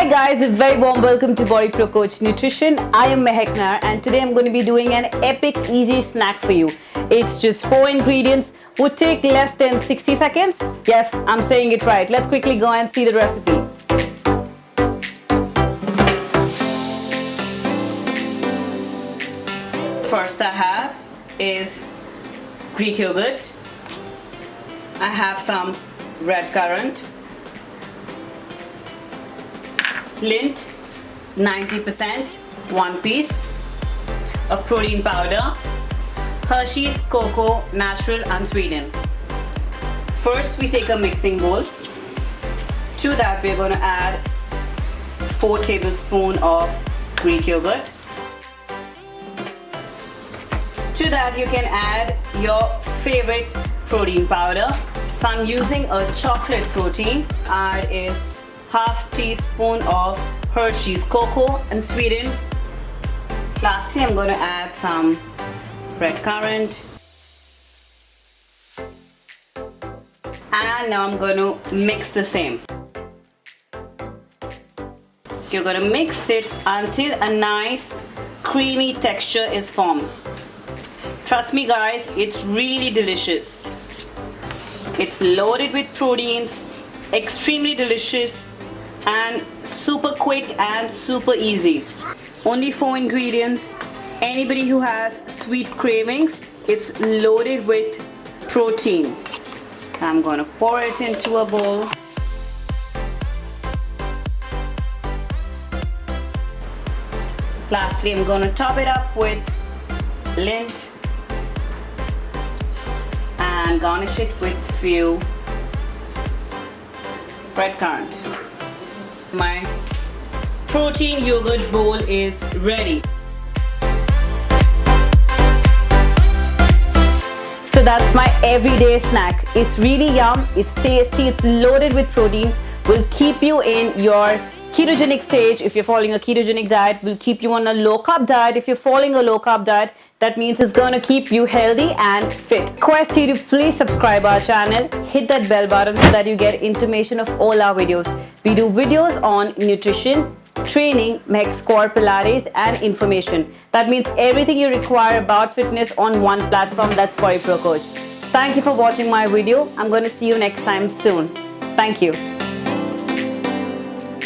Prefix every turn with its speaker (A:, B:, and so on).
A: Hi guys, a very warm welcome to BodyProCoach Nutrition. I am Maahek Nair and today I'm going to be doing an epic easy snack for you. It's just 4 ingredients, would take less than 60 seconds. Yes, I'm saying it right. Let's quickly go and see the recipe. First I have is Greek yogurt. I have some red currant, lint 90%, 1 piece, a protein powder, Hershey's cocoa natural unsweetened. First we take a mixing bowl. To that we're going to add 4 tablespoons of Greek yogurt. To that you can add your favorite protein powder. So I'm using a chocolate protein. Add is half teaspoon of Hershey's cocoa unsweetened. Lastly, I'm going to add some red currant. And now I'm going to mix the same. You're going to mix it until a nice creamy texture is formed. Trust me guys, it's really delicious. It's loaded with proteins, extremely delicious, and super quick and super easy. Only 4 ingredients. Anybody who has sweet cravings, it's loaded with protein. I'm going to pour it into a bowl. Lastly, I'm going to top it up with lint and garnish it with few red currants. My protein yogurt bowl is ready. So that's my everyday snack. It's really yum, it's tasty, it's loaded with protein, will keep you in your ketogenic stage. If you're following a ketogenic diet, will keep you on a low carb diet. If you're following a low carb diet, that means it's going to keep you healthy and fit. Request you to please subscribe our channel, hit that bell button so that you get intimation of all our videos. We do videos on nutrition, training, mech, core, Pilates and information. That means everything you require about fitness on one platform. That's BodyProCoach. Thank you for watching my video. I'm going to see you next time soon. Thank you.